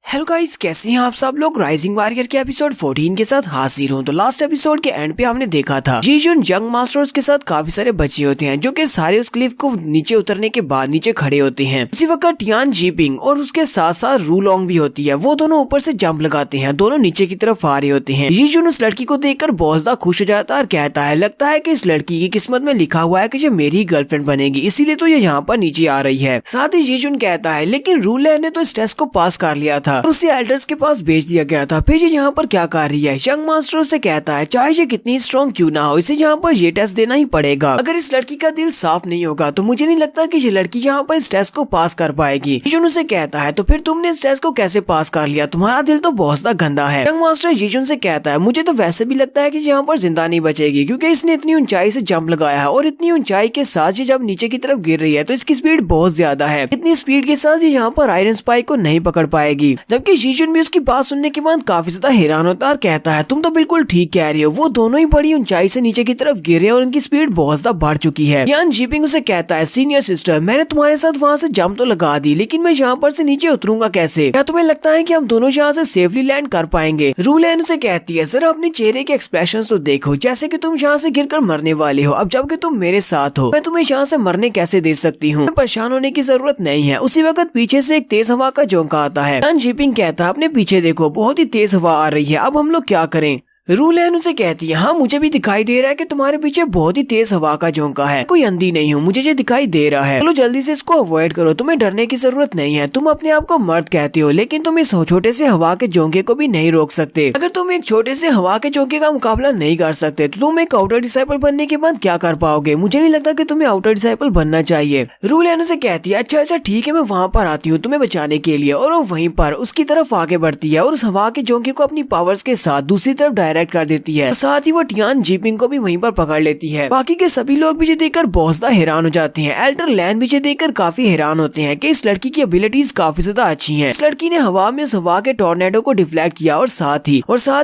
Hello guys, कैसे हैं आप सब लोग। राइजिंग वॉरियर के एपिसोड 14 के साथ हाजिर हूं। तो लास्ट एपिसोड के एंड पे हमने देखा था जीजुन यंग मास्टर्स के साथ काफी सारे बच्चे होते हैं जो कि सारे उस क्लिफ को नीचे उतरने के बाद नीचे खड़े होते हैं। उसी वक्त टियान जीपिंग और उसके साथ साथ रूलोंग भी होती है। वो दोनों ऊपर से जंप लगाते हैं, दोनों नीचे की तरफ आ रहे होते हैं। जीजुन उस लड़की को देखकर बहुत ज्यादा खुश हो जाता है और कहता है लगता है कि इस लड़की की किस्मत में लिखा हुआ है कि ये मेरी गर्लफ्रेंड बनेगी, इसीलिए तो ये यहाँ पर नीचे आ रही है। साथ ही जीजुन कहता है लेकिन रूले ने तो इस टेस्ट को पास कर लिया था और उसे एल्डर्स के पास भेज दिया गया था, फिर ये यहाँ पर क्या कर रही है। यंग मास्टर से कहता है चाहे ये कितनी स्ट्रॉन्ग क्यों ना हो, इसे यहाँ पर ये टेस्ट देना ही पड़ेगा। अगर इस लड़की का दिल साफ नहीं होगा तो मुझे नहीं लगता कि ये लड़की यहाँ पर इस टेस्ट को पास कर पाएगी। जीजुन उसे कहता है तो फिर तुमने इस टेस्ट को कैसे पास कर लिया, तुम्हारा दिल तो बहुत ज्यादा गंदा है। यंग मास्टर जीजुन से कहता है मुझे तो वैसे भी लगता है कि यहाँ पर जिंदा नहीं बचेगी, क्योंकि इसने इतनी ऊंचाई से जंप लगाया है और इतनी ऊंचाई के साथ ये जब नीचे की तरफ गिर रही है तो इसकी स्पीड बहुत ज्यादा है। इतनी स्पीड के साथ ये यहाँ पर आयरन स्पाइक को नहीं पकड़ पाएगी। जबकि जीजुन भी उसकी बात सुनने के बाद काफी ज्यादा हैरान होता है और कहता है तुम तो बिल्कुल ठीक कह रही हो, वो दोनों ही बड़ी ऊंचाई से नीचे की तरफ गिरे और उनकी स्पीड बहुत ज्यादा बढ़ चुकी है। यान जीपिंग उसे कहता है सीनियर सिस्टर, मैंने तुम्हारे साथ वहाँ से जंप तो लगा दी, लेकिन मैं यहाँ पर से नीचे उतरूंगा कैसे? क्या तुम्हें लगता है कि हम दोनों यहाँ से सेफली लैंड कर पाएंगे? रूलैन उसे कहती है जरा अपने चेहरे के एक्सप्रेशन तो देखो, जैसे कि तुम यहाँ से गिरकर मरने वाले हो। अब जबकि तुम मेरे साथ हो, मैं तुम्हें यहाँ से मरने कैसे दे सकती हूँ? परेशान होने की जरूरत नहीं है। उसी वक्त पीछे से एक तेज हवा का झोंका आता है। यान जीपिंग कहता है अपने पीछे देखो, बहुत ही तेज हवा आ रही है, अब हम लोग क्या करें? रूलैन उसे कहती है हाँ मुझे भी दिखाई दे रहा है कि तुम्हारे पीछे बहुत ही तेज हवा का झोंका है, कोई अंधी नहीं हूँ, मुझे ये दिखाई दे रहा है। चलो जल्दी से इसको अवॉइड करो, तुम्हें डरने की जरूरत नहीं है। तुम अपने आप को मर्द कहते हो, लेकिन तुम इस छोटे से हवा के झोंके को भी नहीं रोक सकते। अगर तुम एक छोटे से हवा के झोंके का मुकाबला नहीं कर सकते तो तुम एक आउटर डिसाइपल बनने के बाद क्या कर पाओगे? मुझे नहीं लगता कि तुम्हें आउटर डिसाइपल बनना चाहिए। रूलैन उसे कहती है अच्छा ठीक है, मैं वहाँ पर आती हूँ तुम्हें बचाने के लिए। और वो वहीं पर उसकी तरफ आगे बढ़ती है और उस हवा के झोंके को अपनी पावर्स के साथ दूसरी तरफ डायरेक्ट कर देती है। साथ ही वो टियान जीपिंग को भी वहीं पर पकड़ लेती है। बाकी के सभी लोग भी ये देखकर बहुत ज्यादा हैरान हो जाते हैं। एल्डर लैन भी ये देखकर काफी हैरान होते हैं कि इस लड़की की एबिलिटीज काफी ज्यादा अच्छी हैं। इस लड़की ने हवा में उस हवा के टॉर्नेडो को डिफ्लेक्ट किया और साथ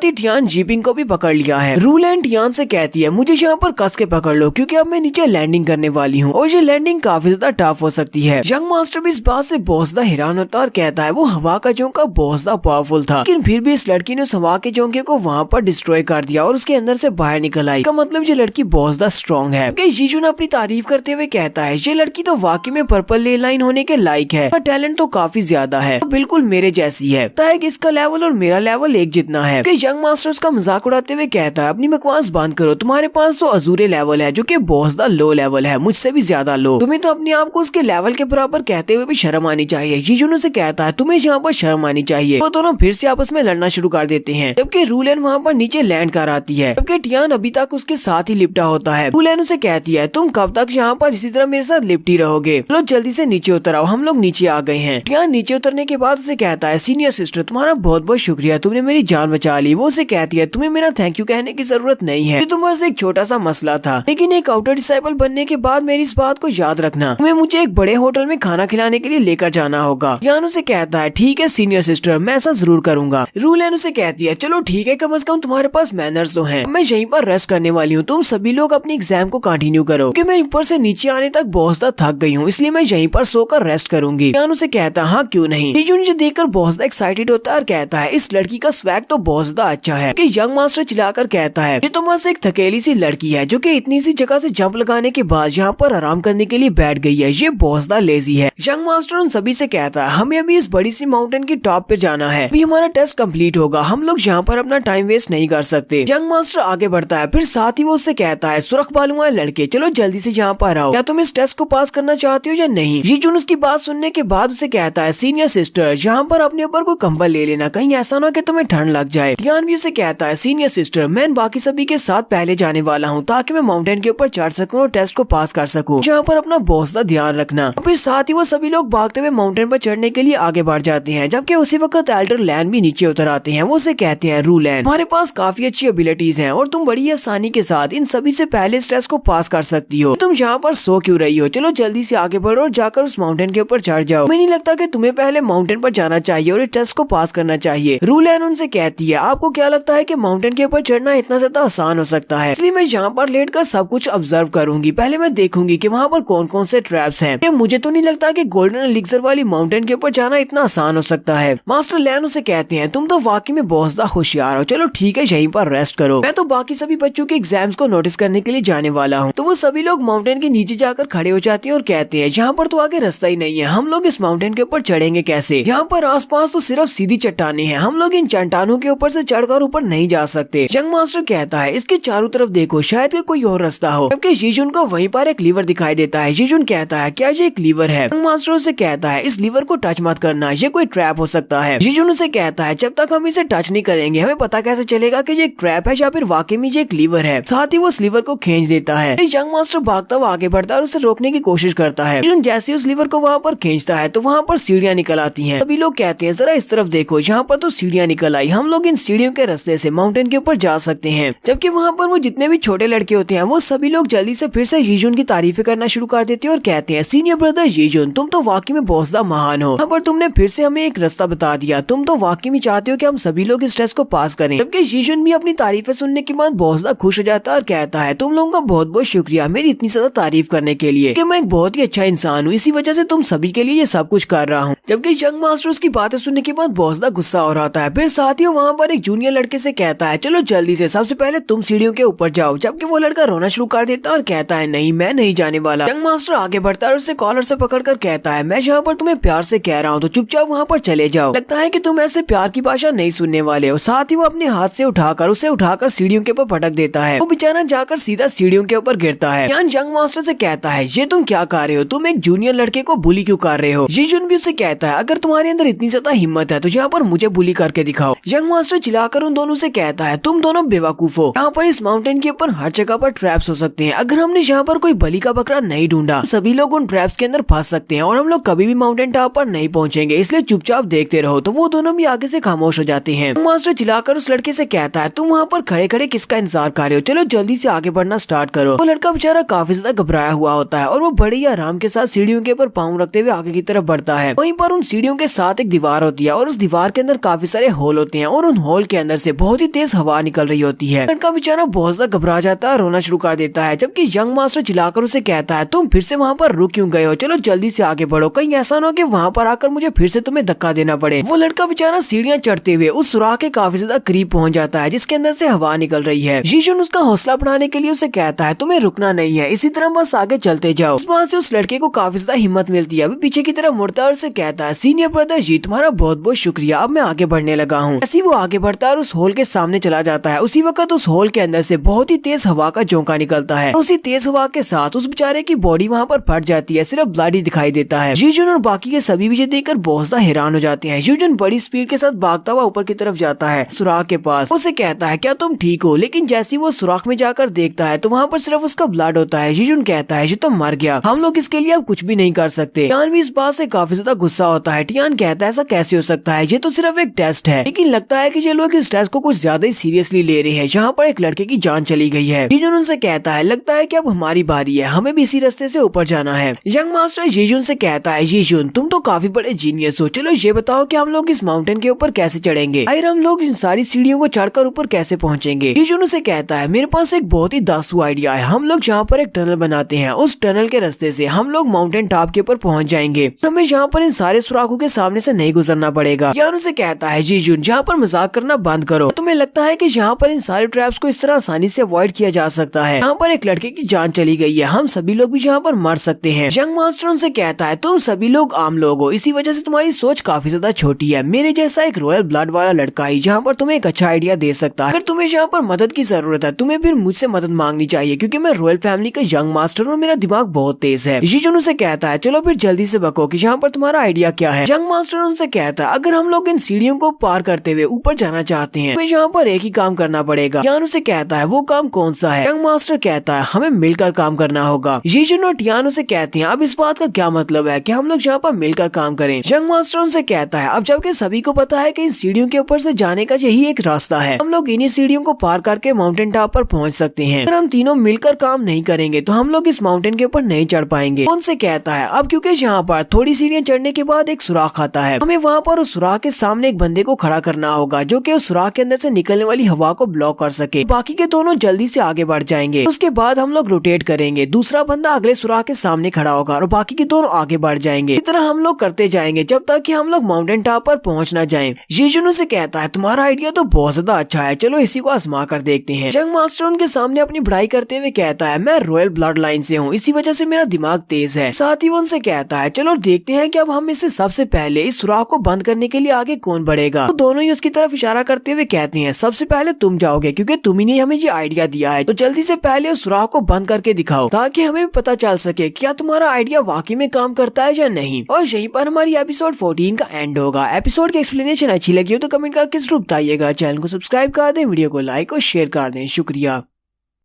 ही टियान जीपिंग को भी पकड़ लिया है। रूलैन टियान से कहती है मुझे यहाँ पर कस के पकड़ लो, क्योंकि अब मैं नीचे लैंडिंग करने वाली हूँ और ये लैंडिंग काफी ज्यादा टफ हो सकती है। यंग मास्टर भी इस बात से बहुत ज्यादा हैरान होता है और कहता है वो हवा का झोंका बहुत ज्यादा पावरफुल था, लेकिन फिर भी इस लड़की ने उस हवा के झोंके को वहाँ पर डिस्ट्रॉय कर दिया और उसके अंदर से बाहर निकल आई। का मतलब ये लड़की बहुत ज्यादा स्ट्रॉन्ग है। जीजुन अपनी तारीफ करते हुए कहता है ये लड़की तो वाकई में पर्पल ले लाइन होने के लायक है, टैलेंट तो काफी ज्यादा है, तो बिल्कुल मेरे जैसी है। कि इसका लेवल और मेरा लेवल एक जितना है। यंग मास्टर उसका मजाक उड़ाते हुए कहता है अपनी बकवास बंद करो, तुम्हारे पास तो अजूरे लेवल है जो कि बहुत ज्यादा लो लेवल है, मुझसे भी ज्यादा लो। तुम्हें तो अपने आप को उसके लेवल के बराबर कहते हुए भी शर्म आनी चाहिए। जीजुन उसे कहता है तुम्हें यहाँ पर शर्म आनी चाहिए। वो दोनों फिर से आपस में लड़ना शुरू कर देते हैं, जबकि रूलैन वहाँ पर नीचे लैंड कर आती है, जबकि टियान अभी तक उसके साथ ही लिपटा होता है। रूलैन उसे कहती है तुम कब तक यहाँ पर इसी तरह मेरे साथ लिपटी रहोगे? चलो जल्दी से नीचे उतर आओ, हम लोग नीचे आ गए हैं। टियान नीचे उतरने के बाद उसे कहता है सीनियर सिस्टर तुम्हारा बहुत बहुत शुक्रिया, तुमने मेरी जान बचा ली। वो उसे कहती है तुम्हें मेरा थैंक यू कहने की जरूरत नहीं है, तुम बस एक छोटा सा मसला था, लेकिन एक आउटर डिसाइपल बनने के बाद मेरी इस बात को याद रखना, तुम्हें मुझे एक बड़े होटल में खाना खिलाने के लिए लेकर जाना होगा। टियान उसे कहता है ठीक है सीनियर सिस्टर, मैं ऐसा जरूर करूंगा। रूलैन उसे कहती है चलो ठीक है, कम से कम तुम्हारे पास मैनर्स तो हैं, मैं यहीं पर रेस्ट करने वाली हूँ, तुम सभी लोग अपनी एग्जाम को कंटिन्यू करो, क्योंकि मैं ऊपर से नीचे आने तक बहुत ज्यादा थक गई हूँ, इसलिए मैं यहीं पर सोकर रेस्ट करूंगी। टियान उसे कहता है हाँ क्यों नहीं। जीजुन मुझे देखकर बहुत ज्यादा एक्साइटेड होता है और कहता है इस लड़की का स्वैग तो बहुत ज्यादा अच्छा है। कि यंग मास्टर चिल्लाकर कहता है ये तो बस एक थकेली सी लड़की है जो कि इतनी सी जगह से जंप लगाने के बाद यहाँ पर आराम करने के लिए बैठ गई है, ये बहुत ज्यादा लेजी है। यंग मास्टर उन सभी से कहता है हमें अभी इस बड़ी सी माउंटेन की टॉप पे जाना है, अभी हमारा टेस्ट कंप्लीट होगा, हम लोग यहाँ पर अपना टाइम वेस्ट नहीं कर सकते। यंग मास्टर आगे बढ़ता है, फिर साथ ही वो उससे कहता है सुरख बालू वाले लड़के चलो जल्दी से यहाँ पर आओ, क्या तुम इस टेस्ट को पास करना चाहते हो या नहीं? जीजुन उसकी बात सुनने के बाद उसे कहता है सीनियर सिस्टर यहाँ पर अपने ऊपर कोई कंबल ले लेना, कहीं ऐसा ना कि तुम्हें ठंड लग जाए। टियान भी उसे कहता है सीनियर सिस्टर मैं बाकी सभी के साथ पहले जाने वाला हूँ ताकि मैं माउंटेन के ऊपर चढ़ सकूँ और टेस्ट को पास कर सकूँ, यहाँ पर अपना बहुत ज्यादा ध्यान रखना। फिर साथ ही वो सभी लोग भागते हुए माउंटेन पर चढ़ने के लिए आगे बढ़ जाते हैं, जबकि उसी वक्त एल्डर लैन भी नीचे उतर आते हैं। वो उसे कहते हैं रूलैन हमारे पास पास काफी अच्छी एबिलिटीज हैं और तुम बड़ी आसानी के साथ इन सभी से पहले स्टेज को पास कर सकती हो। तुम यहाँ पर सो क्यों रही हो? चलो जल्दी से आगे बढ़ो और जाकर उस माउंटेन के ऊपर चढ़ जाओ। मुझे नहीं लगता कि तुम्हें पहले माउंटेन पर जाना चाहिए और इस टेस्ट को पास करना चाहिए। रूल एन उनसे कहती है, आपको क्या लगता है कि माउंटेन के ऊपर चढ़ना इतना ज्यादा आसान हो सकता है? इसलिए मैं यहाँ पर लेट कर सब कुछ ऑब्जर्व करूंगी। पहले मैं देखूंगी कि वहाँ पर कौन कौन से ट्रैप्स हैं। मुझे तो नहीं लगता कि गोल्डन एलिक्सर वाली माउंटेन के ऊपर जाना इतना आसान हो सकता है। मास्टर लैन उसे कहते हैं, तुम तो वाकई में बहुत ज्यादा होशियार हो। चलो ठीक है, यहीं पर रेस्ट करो। मैं तो बाकी सभी बच्चों के एग्जाम्स को नोटिस करने के लिए जाने वाला हूँ। तो वो सभी लोग माउंटेन के नीचे जाकर खड़े हो जाते हैं और कहते हैं, यहाँ पर तो आगे रास्ता ही नहीं है, हम लोग इस माउंटेन के ऊपर चढ़ेंगे कैसे? यहाँ पर आसपास तो सिर्फ सीधी चट्टानें हैं, हम लोग इन चट्टानों के ऊपर से चढ़कर ऊपर नहीं जा सकते। यंग मास्टर कहता है, इसके चारों तरफ देखो, शायद कोई और रास्ता हो। जबकि जीजुन को वहीं पर एक लीवर दिखाई देता है। जीजुन कहता है, क्या ये एक लीवर है? यंग मास्टर उसे कहता है, इस लीवर को टच मत करना, ये कोई ट्रैप हो सकता है। जीजुन उसे कहता है, जब तक हम इसे टच नहीं करेंगे हमें पता कैसे चलेगा कि ये एक ट्रैप है या फिर वाकई में ये एक लीवर है। साथ ही वो उस लीवर को खींच देता है। यंग मास्टर भागता हुआ आगे बढ़ता है और उसे रोकने की कोशिश करता है। जीजुन जैसे उस लीवर को वहाँ पर खींचता है तो वहाँ पर सीढ़ियाँ निकल आती हैं। सभी लोग कहते हैं, जरा इस तरफ देखो, यहाँ पर तो सीढ़ियाँ निकल आई, हम लोग इन सीढ़ियों के रास्ते से माउंटेन के ऊपर जा सकते हैं। जबकि वहाँ पर वो जितने भी छोटे लड़के होते हैं वो सभी लोग जल्दी से फिर से जीजुन की तारीफें करना शुरू कर देते हैं और कहते हैं, सीनियर ब्रदर जीजुन, तुम तो वाकई में बहुत ज्यादा महान हो। यहाँ पर तुमने फिर से हमें एक रास्ता बता दिया। तुम तो वाकई में चाहते हो कि हम सभी लोग इस टेस्ट को पास करें। जबकि जीजुन भी अपनी तारीफें सुनने के बाद बहुत ज्यादा खुश हो जाता है और कहता है, तुम लोगों का बहुत बहुत शुक्रिया मेरी इतनी ज्यादा तारीफ करने के लिए, कि मैं एक बहुत ही अच्छा इंसान हूँ, इसी वजह से तुम सभी के लिए ये सब कुछ कर रहा हूँ। जबकि यंग मास्टर उसकी बातें सुनने के बाद बहुत ज्यादा गुस्सा हो रहा है। फिर साथ ही वहाँ पर एक जूनियर लड़के से कहता है, चलो जल्दी से सबसे पहले तुम सीढ़ियों के ऊपर जाओ। जबकि वो लड़का रोना शुरू कर देता है और कहता है, नहीं मैं नहीं जाने वाला। यंग मास्टर आगे बढ़ता है और उसे कॉलर से पकड़कर कहता है, मैं यहाँ पर तुम्हें प्यार से कह रहा हूँ तो चुपचाप वहाँ पर चले जाओ। लगता है कि तुम ऐसे प्यार की भाषा नहीं सुनने वाले हो। साथ ही वो अपने हाथ से उठाकर सीढ़ियों के ऊपर पटक देता है। वो बेचारा जाकर सीधा सीढ़ियों के ऊपर गिरता है। यान यंग मास्टर से कहता है, ये तुम क्या कर रहे हो? तुम एक जूनियर लड़के को बुली क्यों कर रहे हो? जीजुन भी उसे कहता है, अगर तुम्हारे अंदर इतनी ज्यादा हिम्मत है तो यहाँ पर मुझे बुली करके दिखाओ। यंग मास्टर चिल्लाकर उन दोनों से कहता है, तुम दोनों बेवकूफ हो। यहाँ पर इस माउंटेन के ऊपर हर जगह पर ट्रैप्स हो सकते हैं। अगर हमने यहाँ पर कोई बलि का बकरा नहीं ढूंढा सभी लोग उन ट्रैप्स के अंदर फंस सकते हैं और हम लोग कभी भी माउंटेन टॉप पर नहीं पहुंचेंगे, इसलिए चुपचाप देखते रहो। तो वो दोनों भी आगे से खामोश हो जाते हैं। मास्टर चिल्लाकर उस लड़के से कहता है, तुम वहाँ पर खड़े खड़े किसका इंतजार कर रहे हो? चलो जल्दी से आगे बढ़ना स्टार्ट करो। वो लड़का बेचारा काफी ज्यादा घबराया हुआ होता है और वो बड़े ही आराम के साथ सीढ़ियों के ऊपर पाँव रखते हुए आगे की तरफ बढ़ता है। वहीं पर उन सीढ़ियों के साथ एक दीवार होती है और उस दीवार के अंदर काफी सारे होल होते हैं और उन होल के अंदर से बहुत ही तेज हवा निकल रही होती है। लड़का बेचारा बहुत ज्यादा घबरा जाता है, रोना शुरू कर देता है। जबकि यंग मास्टर चिल्लाकर उसे कहता है, तुम फिर से वहाँ पर रुक क्यों गए हो? चलो जल्दी से आगे बढ़ो, कहीं ऐसा ना हो कि वहाँ पर आकर मुझे फिर से तुम्हें धक्का देना पड़े। वो लड़का बेचारा सीढ़ियाँ चढ़ते हुए उस सुराख के काफी ज्यादा करीब पहुँच जाता है जिसके अंदर से हवा निकल रही है। जीजुन उसका हौसला बढ़ाने के लिए उसे कहता है, तुम्हें रुकना नहीं है, इसी तरह बस आगे चलते जाओ। इस बात से उस लड़के को काफी ज्यादा हिम्मत मिलती है। अभी पीछे की तरफ मुड़ता है और उसे कहता है, सीनियर ब्रदर जी तुम्हारा बहुत बहुत शुक्रिया, अब मैं आगे बढ़ने लगा हूँ। ऐसे वो आगे बढ़ता है और उस होल के सामने चला जाता है। उसी वक्त उस होल के अंदर से बहुत ही तेज हवा का झोंका निकलता है। उसी तेज हवा के साथ उस बेचारे की बॉडी वहाँ पर फट जाती है, सिर्फ ब्लड ही दिखाई देता है। जीजुन और बाकी के सभी भी देखकर बहुत ज्यादा हैरान हो जाते हैं। जीजुन बड़ी स्पीड के साथ भागता हुआ ऊपर की तरफ जाता है सुराख के पास। उसे कहता है, क्या तुम ठीक हो? लेकिन जैसे वो सुराख में जाकर देखता है तो वहाँ पर सिर्फ उसका ब्लड होता है। जीजुन कहता है, ये तो मर गया, हम लोग इसके लिए अब कुछ भी नहीं कर सकते। टियान भी इस बात से काफी ज्यादा गुस्सा होता है। टियान कहता है, ऐसा कैसे हो सकता है, ये तो सिर्फ एक टेस्ट है। लेकिन लगता है कि ये लोग इस टेस्ट को कुछ ज्यादा ही सीरियसली ले रहे हैं। यहाँ पर एक लड़के की जान चली गई है। जीजुन उनसे कहता है, लगता है कि अब हमारी बारी है, हमें भी इसी रास्ते से ऊपर जाना है। यंग मास्टर जीजुन से कहता है, जीजुन तुम तो काफी बड़े जीनियस हो, चलो ये बताओ कि हम लोग इस माउंटेन के ऊपर कैसे चढ़ेंगे? आखिर हम लोग इन सारी सीढ़ियों को चढ़कर ऊपर कैसे पहुँचेंगे? जीजुन उसे कहता है, मेरे पास एक बहुत ही दासू आइडिया है। हम लोग यहाँ पर एक टनल बनाते हैं, उस टनल के रास्ते से हम लोग माउंटेन टॉप के ऊपर पहुँच जाएंगे। हमें यहाँ पर इन सारे सुराखों के सामने से नहीं गुजरना पड़ेगा। यान उसे कहता है, जीजुन यहाँ पर मजाक करना बंद करो। तुम्हें लगता है कि यहाँ पर इन सारे ट्रैप्स को इस तरह आसानी से अवॉइड किया जा सकता है? यहाँ पर एक लड़के की जान चली गई है, हम सभी लोग भी यहाँ पर मर सकते हैं। यंग मास्टर उनसे कहता है, तुम सभी लोग आम लोग हो, इसी वजह से तुम्हारी सोच काफी ज्यादा छोटी है। मेरे जैसा एक रॉयल ब्लड वाला लड़का ही जहाँ पर तुम्हें एक अच्छा आइडिया दे सकता है। अगर तुम्हें यहाँ पर मदद की जरूरत है तुम्हें फिर मुझसे मदद मांगनी चाहिए, क्योंकि मैं रॉयल फैमिली का यंग मास्टर हूँ और मेरा दिमाग बहुत तेज है। जीजुन उनसे कहता है, चलो फिर जल्दी से बको कि यहाँ पर तुम्हारा आइडिया क्या है? यंग मास्टर उनसे कहता है, अगर हम लोग इन सीढ़ियों को पार करते हुए ऊपर जाना चाहते हैं तो यहाँ पर एक ही काम करना पड़ेगा। यान उसे कहता है, वो काम कौन सा है? यंग मास्टर कहता है, हमें मिलकर काम करना होगा। जीजुन और टियान उसे कहते हैं, अब इस बात का क्या मतलब है कि हम लोग यहाँ पर मिलकर काम करें? यंग मास्टर उनसे कहता है, अब जबकि सभी को पता है कि इन सीढ़ियों के ऊपर से जाने का यही एक रास्ता है। हम लोग इन्हीं सीढ़ियों को पार करके माउंटेन टॉप पर पहुंच सकते हैं। अगर हम तीनों मिलकर काम नहीं करेंगे तो हम लोग इस माउंटेन के ऊपर नहीं चढ़ पाएंगे। उनसे कहता है अब क्योंकि यहाँ पर थोड़ी सीढ़ियाँ चढ़ने के बाद एक सुराख आता है, हमें वहाँ पर उस सुराख के सामने एक बंदे को खड़ा करना होगा जो कि उस सुराख के अंदर से निकलने वाली हवा को ब्लॉक कर सके। बाकी के दोनों जल्दी से आगे बढ़ जाएंगे। उसके बाद हम लोग रोटेट करेंगे, दूसरा बंदा अगले सुराख के सामने खड़ा होगा और बाकी के दोनों आगे बढ़ जाएंगे। इस तरह हम लोग करते जाएंगे जब तक कि हम लोग माउंटेन टॉप पर पहुंच ना जाएं। जीजुन से कहता है तुम्हारा आइडिया तो बहुत ज्यादा अच्छा है, चलो इसी को आजमा कर देखते हैं। जंग मास्टर उनके सामने अपनी बढ़ाई करते हुए कहता है मैं रॉयल ब्लड लाइन से हूँ, इसी वजह से मेरा दिमाग तेज है। साथ ही वो उनसे कहता है चलो देखते हैं कि अब हम इससे सबसे पहले इस सुराख को बंद करने के लिए आगे कौन बढ़ेगा। तो दोनों ही उसकी तरफ इशारा करते हुए कहते हैं सबसे पहले तुम जाओगे क्योंकि तुम ही ने हमें ये आइडिया दिया है, तो जल्दी से पहले उस सुराख को बंद करके दिखाओ ताकि हमें पता चल सके क्या तुम्हारा आइडिया वाकई में काम करता है या नहीं। और यहीं पर हमारी एपिसोड 14 का एंड होगा। एपिसोड की एक्सप्लेनेशन अच्छी लगी हो तो कमेंट करके जरूर बताइएगा। चैनल को सब्सक्राइब कर दें, वीडियो को लाइक और शेयर कर दें। शुक्रिया।